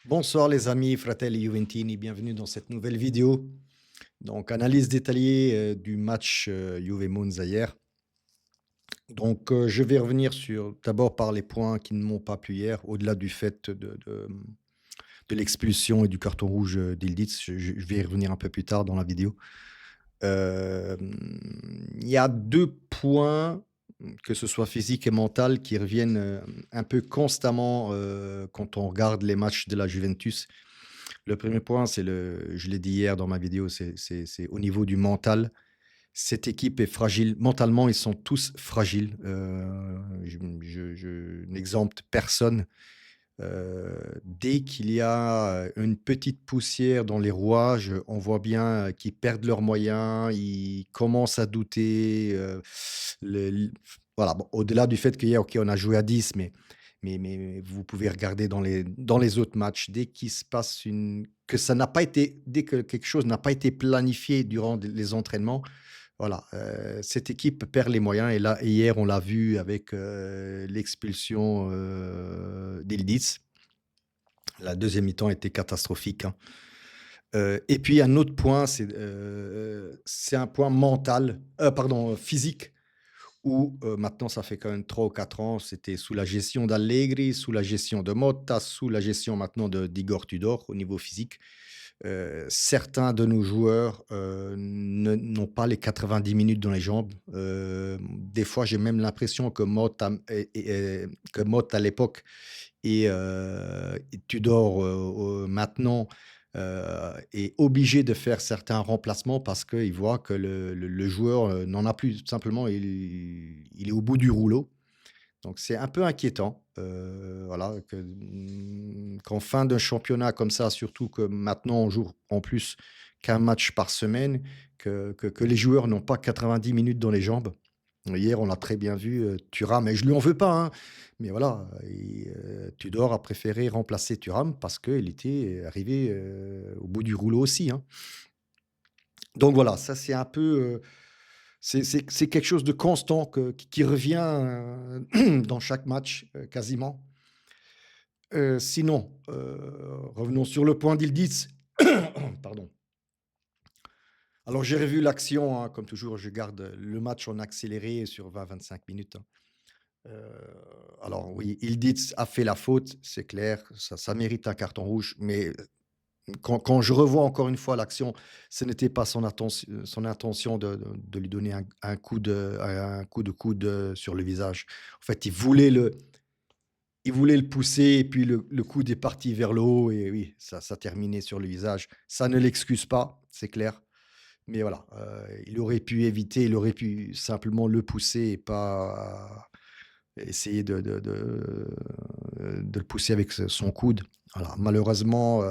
Bonsoir les amis, fratelli Juventini, bienvenue dans cette nouvelle vidéo. Donc analyse détaillée du match Juve Monza hier. Donc je vais revenir sur d'abord par les points qui ne m'ont pas plu hier, au-delà du fait de l'expulsion et du carton rouge d'Ildiz. Je vais y revenir un peu plus tard dans la vidéo. Il y a deux points, que ce soit physique et mental, qui reviennent un peu constamment quand on regarde les matchs de la Juventus. Le premier point, je l'ai dit hier dans ma vidéo, c'est au niveau du mental. Cette équipe est fragile. Mentalement, ils sont tous fragiles. Je n'exempte personne. Dès qu'il y a une petite poussière dans les rouages, on voit bien qu'ils perdent leurs moyens, ils commencent à douter. Voilà, bon, au-delà du fait qu'hier, ok, on a joué à 10, mais vous pouvez regarder dans les autres matchs, dès qu'il se passe que ça n'a pas été, dès que quelque chose n'a pas été planifié durant les entraînements, voilà, cette équipe perd les moyens. Et là, hier, on l'a vu avec l'expulsion d'Ildiz. La deuxième mi-temps était catastrophique, hein. Et puis un autre point, c'est un point mental, pardon, physique, où maintenant ça fait quand même 3 ou 4 ans, c'était sous la gestion d'Allegri, sous la gestion de Motta, sous la gestion maintenant d'Igor Tudor au niveau physique. Certains de nos joueurs n'ont pas les 90 minutes dans les jambes. Des fois, j'ai même l'impression que Motta à l'époque et Tudor maintenant est obligé de faire certains remplacements parce qu'il voit que le joueur n'en a plus. Tout simplement, il est au bout du rouleau. Donc c'est un peu inquiétant, voilà, qu'en fin de championnat comme ça, surtout que maintenant on joue en plus qu'un match par semaine, que les joueurs n'ont pas 90 minutes dans les jambes. Hier, on l'a très bien vu, Thuram, et je lui en veux pas, hein, mais voilà, Tudor a préféré remplacer Thuram parce qu'il était arrivé, au bout du rouleau aussi, hein. Donc voilà, ça c'est un peu, c'est quelque chose de constant qui revient, dans chaque match, quasiment. Sinon, revenons sur le point d'Ildiz. Pardon. Alors j'ai revu l'action, hein, comme toujours, je garde le match en accéléré sur 20-25 minutes, hein. Heu, alors oui, Ildiz a fait la faute, c'est clair, ça mérite un carton rouge, mais quand je revois encore une fois l'action, ce n'était pas son intention de lui donner un coup de coude, sur le visage. En fait, il voulait le pousser et puis le coude est parti vers le haut et oui, ça terminait sur le visage. Ça ne l'excuse pas, c'est clair, mais voilà, il aurait pu éviter, il aurait pu simplement le pousser et pas essayer de le pousser avec son coude. Voilà, malheureusement,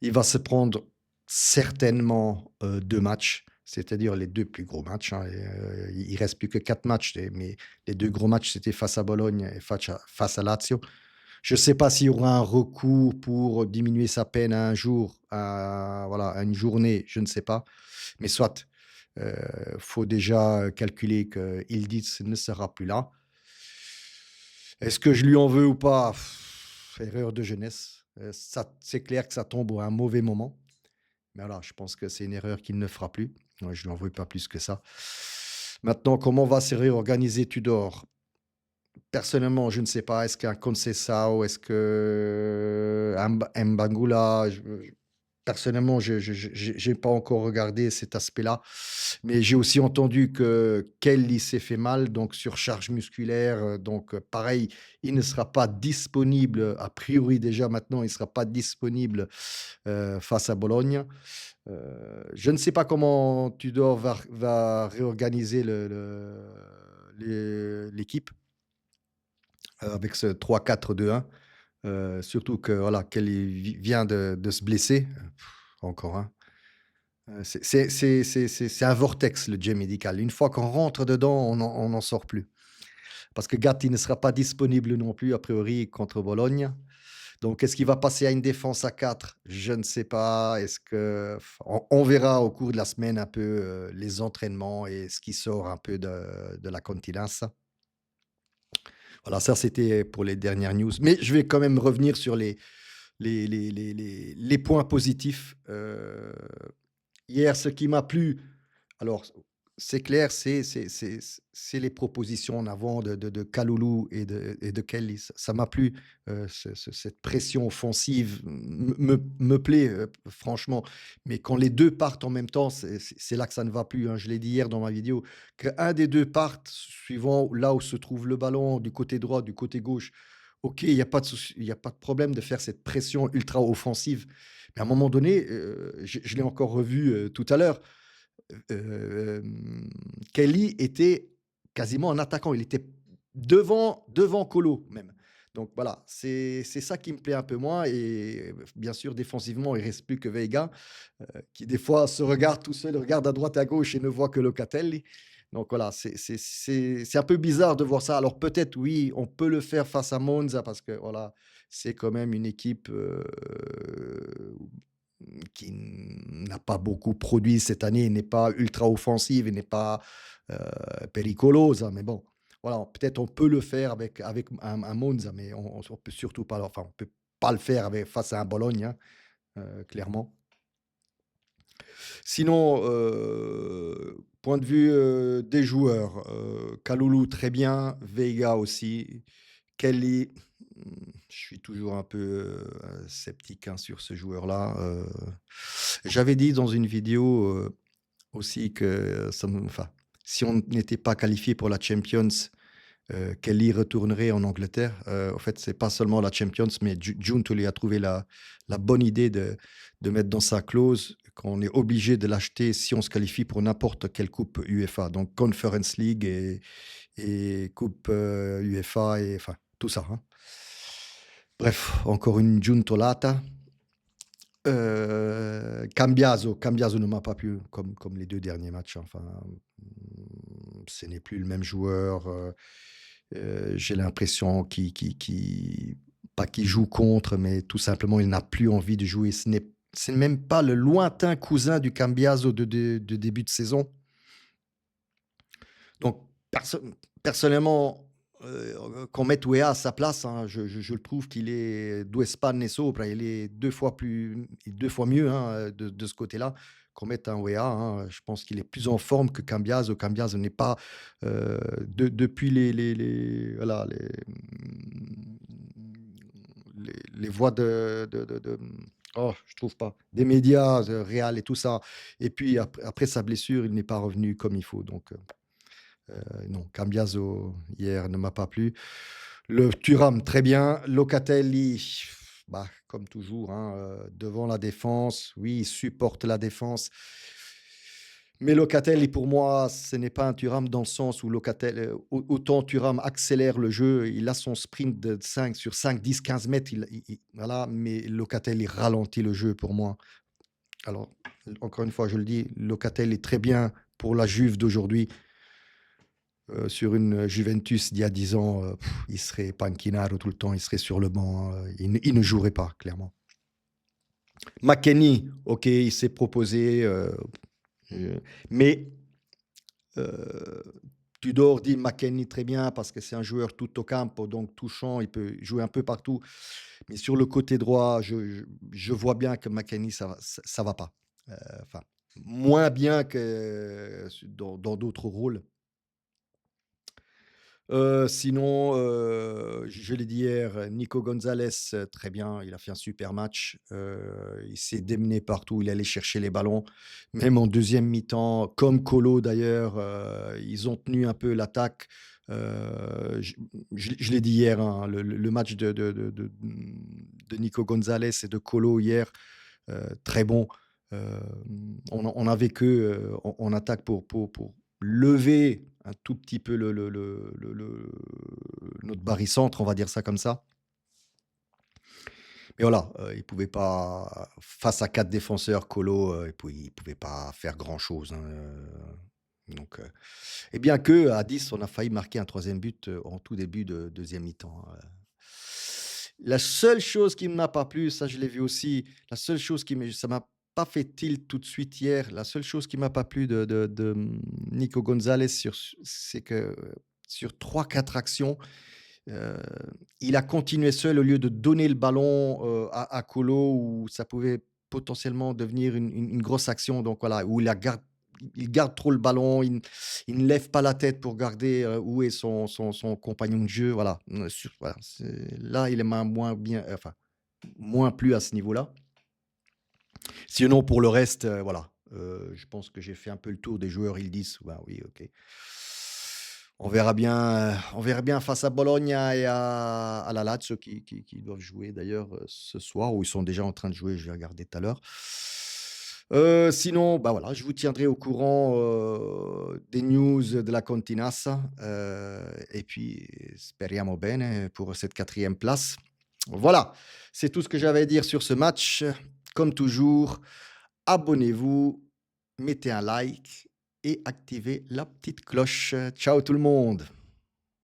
il va se prendre certainement 2 matchs, c'est-à-dire les 2 plus gros matchs, hein, il reste plus que 4 matchs, mais les 2 gros matchs, c'était face à Bologne et face à Lazio. Je ne sais pas s'il y aura un recours pour diminuer sa peine à un jour, voilà, à une journée, je ne sais pas, mais soit. Faut déjà calculer que Ildiz ne sera plus là. Est-ce que je lui en veux ou pas? Erreur de jeunesse. Ça, c'est clair que ça tombe à un mauvais moment. Mais voilà, je pense que c'est une erreur qu'il ne fera plus. Ouais, je lui en veux pas plus que ça. Maintenant, comment va se réorganiser Tudor? Personnellement, je ne sais pas. Est-ce qu'un Conceição? Est-ce qu'un Mbangula? Personnellement, je n'ai pas encore regardé cet aspect-là, mais j'ai aussi entendu que Kelly s'est fait mal, donc surcharge musculaire, donc pareil, il ne sera pas disponible, a priori déjà maintenant, il ne sera pas disponible, face à Bologne. Je ne sais pas comment Tudor va réorganiser l'équipe, avec ce 3-4-2-1, surtout que voilà, Kelly vient de se blesser, encore un. C'est un vortex, le jet médical. Une fois qu'on rentre dedans, on n'en sort plus. Parce que Gatti ne sera pas disponible non plus, a priori, contre Bologne. Donc, est-ce qu'il va passer à une défense à 4? Je ne sais pas. On verra au cours de la semaine un peu les entraînements et ce qui sort un peu de la Continenza. Voilà, ça c'était pour les dernières news. Mais je vais quand même revenir sur les points positifs. Hier, ce qui m'a plu, alors c'est clair, c'est les propositions en avant de Kalulu et de Kelly. Ça m'a plu, cette pression offensive me plaît, franchement. Mais quand les 2 partent en même temps, c'est là que ça ne va plus, hein. Je l'ai dit hier dans ma vidéo, qu'un des 2 parte, suivant là où se trouve le ballon, du côté droit, du côté gauche. OK, il y a pas de souci, il y a pas de problème de faire cette pression ultra offensive. Mais à un moment donné, je l'ai encore revu, tout à l'heure, Kelly était quasiment un attaquant. Il était devant Kolo même. Donc voilà, c'est ça qui me plaît un peu moins et bien sûr défensivement, il reste plus que Veiga, qui des fois se regarde tout seul, regarde à droite, à gauche et ne voit que Locatelli. Donc voilà, c'est un peu bizarre de voir ça. Alors peut-être oui, on peut le faire face à Monza parce que voilà, c'est quand même une équipe, qui n'a pas beaucoup produit cette année, n'est pas ultra offensive et n'est pas, pericolosa, mais bon, voilà, peut-être on peut le faire avec un Monza, mais on peut surtout pas enfin, on peut pas le faire avec face à un Bologne, hein, clairement. Sinon, point de vue, des joueurs, Kalulu très bien, Veiga aussi, Kelly, je suis toujours un peu, sceptique, hein, sur ce joueur-là, j'avais dit dans une vidéo, aussi que enfin, si on n'était pas qualifié pour la Champions, Kelly retournerait en Angleterre. En fait, c'est pas seulement la Champions, mais Giunto lui a trouvé la bonne idée de mettre dans sa clause qu'on est obligé de l'acheter si on se qualifie pour n'importe quelle coupe UEFA, donc Conference League et coupe, UEFA et enfin tout ça, hein. Bref, encore une giuntolata. Cambiaso ne m'a pas plu comme les 2 derniers matchs, enfin, ce n'est plus le même joueur, j'ai l'impression qu'il pas qu'il joue contre, mais tout simplement il n'a plus envie de jouer. C'est même pas le lointain cousin du Cambiaso de début de saison. Donc personnellement, qu'on mette Weah à sa place, hein, je le trouve qu'il est due spanne sopra, il est 2 fois mieux, hein, de ce côté-là, qu'on mette un Weah, hein. Je pense qu'il est plus en forme que Cambiaso. Cambiaso n'est pas, depuis voilà, les voix oh, je trouve pas, des médias, Real et tout ça et puis après sa blessure, il n'est pas revenu comme il faut donc non, Cambiaso hier ne m'a pas plu. Le Thuram, très bien. Locatelli, bah, comme toujours, hein, devant la défense. Oui, il supporte la défense. Mais Locatelli, pour moi, ce n'est pas un Thuram dans le sens où autant Thuram accélère le jeu, il a son sprint de 5 sur 5, 10, 15 mètres, voilà, mais Locatelli ralentit le jeu pour moi. Alors, encore une fois, je le dis, Locatelli est très bien pour la Juve d'aujourd'hui. Sur une Juventus d'il y a 10 ans, il serait panchinaro tout le temps, il serait sur le banc, il ne jouerait pas, clairement. McKennie, OK, il s'est proposé, heu, mais heu, Tudor dit McKennie très bien parce que c'est un joueur tutto campo, donc touchant, il peut jouer un peu partout. Mais sur le côté droit, je vois bien que McKennie, ça va pas. Enfin, moins bien que dans d'autres rôles. Sinon, je l'ai dit hier, Nico Gonzalez, très bien, il a fait un super match. Il s'est démené partout, il allait chercher les ballons. Même en deuxième mi-temps, comme Colo d'ailleurs, ils ont tenu un peu l'attaque. Je l'ai dit hier, hein, le match de Nico Gonzalez et de Colo hier, très bon. On avait qu'eux, en attaque pour lever un tout petit peu notre barycentre, on va dire ça comme ça. Mais voilà, il pouvait pas face à 4 défenseurs, Colo, il pouvait pas faire grand-chose, hein, donc et bien qu'à 10, on a failli marquer un troisième but, en tout début de deuxième mi-temps, hein. La seule chose qui ne m'a pas plu, ça je l'ai vu aussi, la seule chose ça m'a pas fait tilt tout de suite hier. La seule chose qui m'a pas plu de Nico Gonzalez c'est que, sur 3-4 actions, Heu, il a continué seul au lieu de donner le ballon, à Kolo où ça pouvait potentiellement devenir une grosse action donc voilà, où il garde trop le ballon, il ne lève pas la tête pour garder, où est son compagnon de jeu, voilà, voilà, c'est là, il m'a moins bien enfin, moins plu à ce niveau-là. Sinon pour le reste, voilà, je pense que j'ai fait un peu le tour des joueurs, ils disent: «Bah, oui, OK». On verra bien face à Bologne et à la Lazio qui doivent jouer d'ailleurs, ce soir ou ils sont déjà en train de jouer, je vais regarder tout à l'heure. Sinon, bah, voilà, je vous tiendrai au courant, des news de la Continassa, et puis speriamo bene pour cette quatrième place. Voilà, c'est tout ce que j'avais à dire sur ce match. Comme toujours, abonnez-vous, mettez un like et activez la petite cloche. Ciao tout le monde.